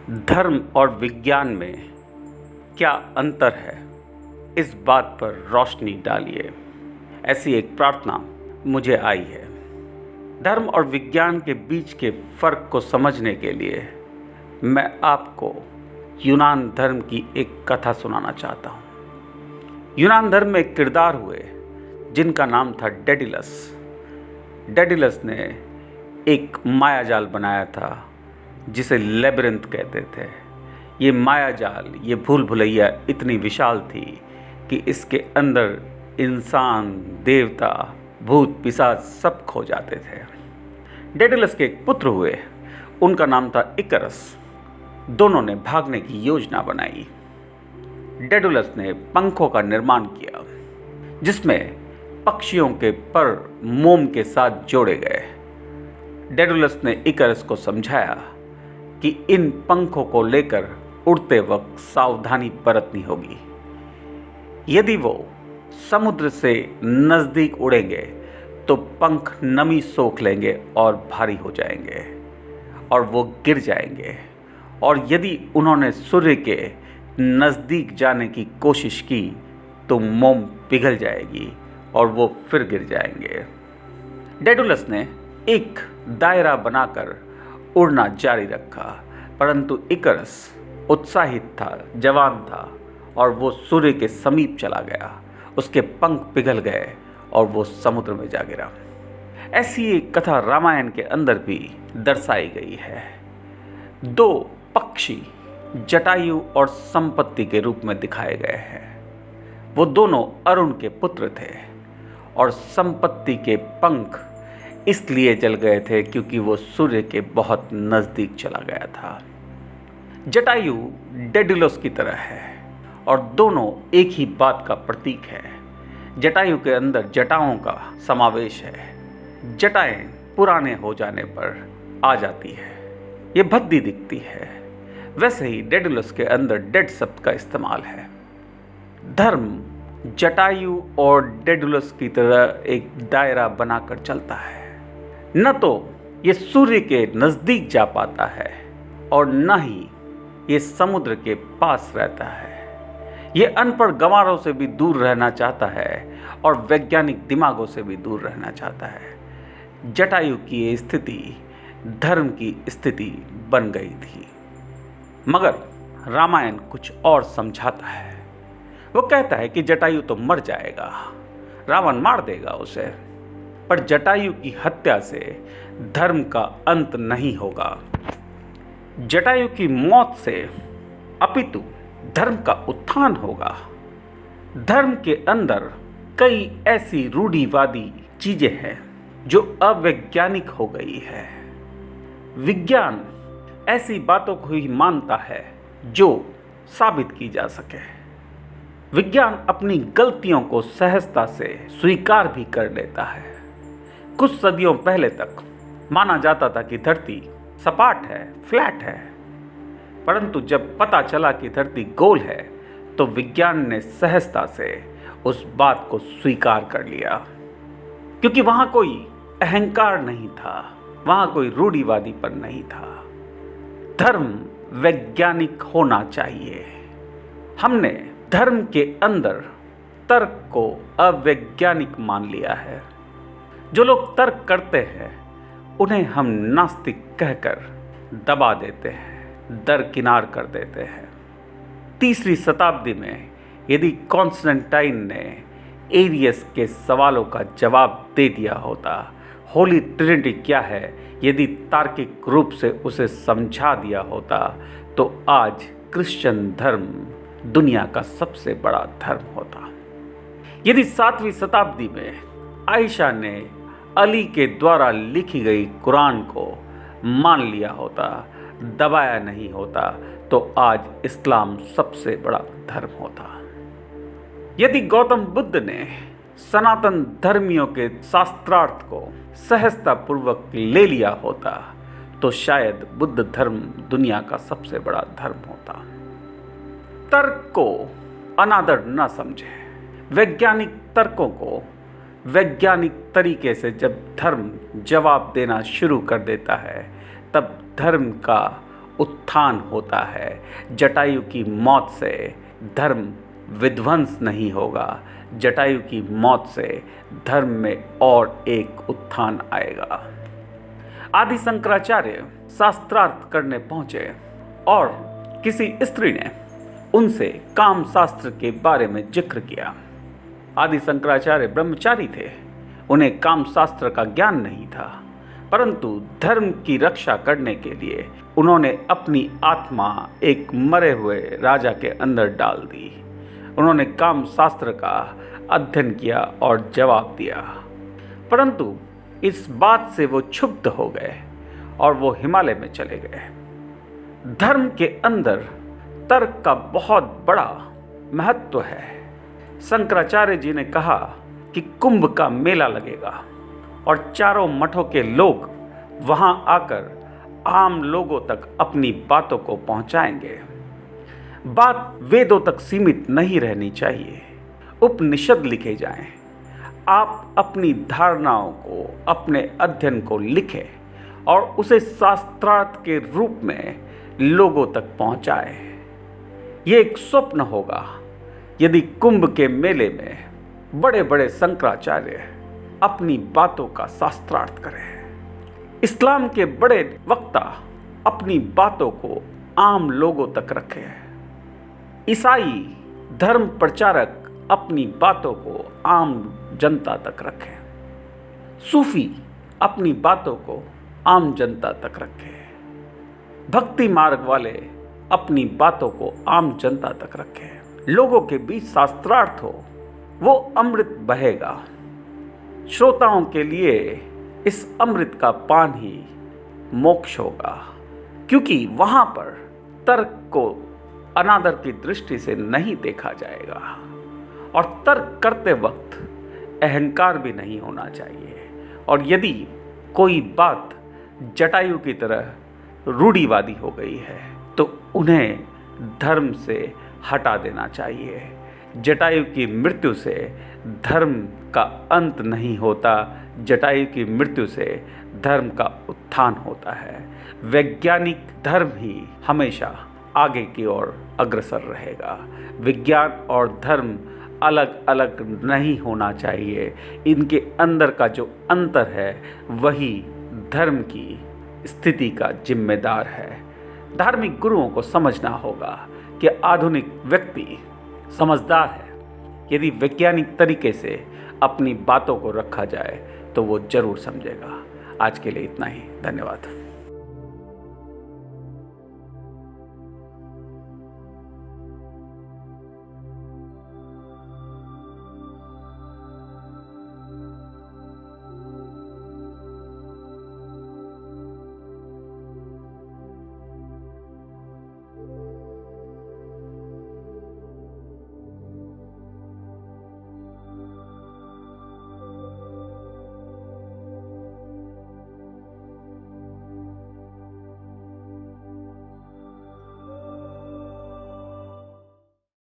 धर्म और विज्ञान में क्या अंतर है, इस बात पर रोशनी डालिए। ऐसी एक प्रार्थना मुझे आई है। धर्म और विज्ञान के बीच के फर्क को समझने के लिए मैं आपको यूनान धर्म की एक कथा सुनाना चाहता हूँ। यूनान धर्म में एक किरदार हुए जिनका नाम था डेडिलस। डेडिलस ने एक मायाजाल बनाया था जिसे लेबिरिंथ कहते थे। ये मायाजाल, ये भूल भुलैया इतनी विशाल थी कि इसके अंदर इंसान, देवता, भूत, पिशाच सब खो जाते थे। डेडिलस के एक पुत्र हुए, उनका नाम था इकरस। दोनों ने भागने की योजना बनाई। डेडिलस ने पंखों का निर्माण किया जिसमें पक्षियों के पर मोम के साथ जोड़े गए। डेडिलस ने इकरस को समझाया कि इन पंखों को लेकर उड़ते वक्त सावधानी बरतनी होगी। यदि वो समुद्र से नज़दीक उड़ेंगे तो पंख नमी सोख लेंगे और भारी हो जाएंगे और वो गिर जाएंगे। और यदि उन्होंने सूर्य के नज़दीक जाने की कोशिश की तो मोम पिघल जाएगी और वो फिर गिर जाएंगे। डेडुलस ने एक दायरा बनाकर उड़ना जारी रखा, परंतु इकरस उत्साहित था, जवान था और वो सूर्य के समीप चला गया। उसके पंख पिघल गए और वो समुद्र में जा गिरा। ऐसी एक कथा रामायण के अंदर भी दर्शाई गई है। दो पक्षी जटायु और संपत्ति के रूप में दिखाए गए हैं। वो दोनों अरुण के पुत्र थे और संपत्ति के पंख इसलिए जल गए थे क्योंकि वो सूर्य के बहुत नज़दीक चला गया था। जटायु डेडिलस की तरह है और दोनों एक ही बात का प्रतीक है। जटायु के अंदर जटाओं का समावेश है। जटाएं पुराने हो जाने पर आ जाती है, ये भद्दी दिखती है। वैसे ही डेडिलस के अंदर डेड शब्द का इस्तेमाल है। धर्म जटायु और डेडिलस की तरह एक दायरा बनाकर चलता है। न तो ये सूर्य के नज़दीक जा पाता है और न ही ये समुद्र के पास रहता है। ये अनपढ़ गंवारों से भी दूर रहना चाहता है और वैज्ञानिक दिमागों से भी दूर रहना चाहता है। जटायु की ये स्थिति धर्म की स्थिति बन गई थी। मगर रामायण कुछ और समझाता है। वो कहता है कि जटायु तो मर जाएगा, रावण मार देगा उसे, पर जटायु की हत्या से धर्म का अंत नहीं होगा। जटायु की मौत से अपितु धर्म का उत्थान होगा। धर्म के अंदर कई ऐसी रूढ़िवादी चीजें हैं जो अवैज्ञानिक हो गई है। विज्ञान ऐसी बातों को ही मानता है जो साबित की जा सके। विज्ञान अपनी गलतियों को सहजता से स्वीकार भी कर लेता है। कुछ सदियों पहले तक माना जाता था कि धरती सपाट है, फ्लैट है, परंतु जब पता चला कि धरती गोल है तो विज्ञान ने सहजता से उस बात को स्वीकार कर लिया, क्योंकि वहां कोई अहंकार नहीं था, वहां कोई रूढ़िवादीपन नहीं था। धर्म वैज्ञानिक होना चाहिए। हमने धर्म के अंदर तर्क को अवैज्ञानिक मान लिया है। जो लोग तर्क करते हैं उन्हें हम नास्तिक कहकर दबा देते हैं, दरकिनार कर देते हैं। 3री शताब्दी में यदि कॉन्स्टेंटाइन ने एरियस के सवालों का जवाब दे दिया होता, होली ट्रिनिटी क्या है, यदि तार्किक रूप से उसे समझा दिया होता, तो आज क्रिश्चियन धर्म दुनिया का सबसे बड़ा धर्म होता। यदि 7वीं शताब्दी में आयशा ने अली के द्वारा लिखी गई कुरान को मान लिया होता, दबाया नहीं होता, तो आज इस्लाम सबसे बड़ा धर्म होता। यदि गौतम बुद्ध ने सनातन धर्मियों के शास्त्रार्थ को सहजतापूर्वक ले लिया होता तो शायद बुद्ध धर्म दुनिया का सबसे बड़ा धर्म होता। तर्क को अनादर न समझे। वैज्ञानिक तर्कों को वैज्ञानिक तरीके से जब धर्म जवाब देना शुरू कर देता है, तब धर्म का उत्थान होता है। जटायु की मौत से धर्म विध्वंस नहीं होगा। जटायु की मौत से धर्म में और एक उत्थान आएगा। आदि शंकराचार्य शास्त्रार्थ करने पहुंचे और किसी स्त्री ने उनसे काम शास्त्र के बारे में जिक्र किया। आदि शंकराचार्य ब्रह्मचारी थे, उन्हें काम शास्त्र का ज्ञान नहीं था, परंतु धर्म की रक्षा करने के लिए उन्होंने अपनी आत्मा एक मरे हुए राजा के अंदर डाल दी। उन्होंने काम शास्त्र का अध्ययन किया और जवाब दिया, परंतु इस बात से वो क्षुब्ध हो गए और वो हिमालय में चले गए। धर्म के अंदर तर्क का बहुत बड़ा महत्व है। शंकराचार्य जी ने कहा कि कुंभ का मेला लगेगा और चारों मठों के लोग वहां आकर आम लोगों तक अपनी बातों को पहुंचाएंगे। बात वेदों तक सीमित नहीं रहनी चाहिए, उपनिषद लिखे जाएं। आप अपनी धारणाओं को, अपने अध्ययन को लिखें और उसे शास्त्रार्थ के रूप में लोगों तक पहुंचाएं। ये एक स्वप्न होगा यदि कुंभ के मेले में बड़े बड़े शंकराचार्य अपनी बातों का शास्त्रार्थ करें। इस्लाम के बड़े वक्ता अपनी बातों को आम लोगों तक रखें। ईसाई धर्म प्रचारक अपनी बातों को आम जनता तक रखें। सूफी अपनी बातों को आम जनता तक रखें। भक्ति मार्ग वाले अपनी बातों को आम जनता तक रखें। लोगों के बीच शास्त्रार्थ हो, वो अमृत बहेगा। श्रोताओं के लिए इस अमृत का पान ही मोक्ष होगा, क्योंकि वहां पर तर्क को अनादर की दृष्टि से नहीं देखा जाएगा और तर्क करते वक्त अहंकार भी नहीं होना चाहिए। और यदि कोई बात जटायु की तरह रूढ़िवादी हो गई है तो उन्हें धर्म से हटा देना चाहिए। जटायु की मृत्यु से धर्म का अंत नहीं होता, जटायु की मृत्यु से धर्म का उत्थान होता है। वैज्ञानिक धर्म ही हमेशा आगे की ओर अग्रसर रहेगा। विज्ञान और धर्म अलग अलग नहीं होना चाहिए। इनके अंदर का जो अंतर है वही धर्म की स्थिति का जिम्मेदार है। धार्मिक गुरुओं को समझना होगा कि आधुनिक व्यक्ति समझदार है। यदि वैज्ञानिक तरीके से अपनी बातों को रखा जाए तो वो जरूर समझेगा। आज के लिए इतना ही, धन्यवाद।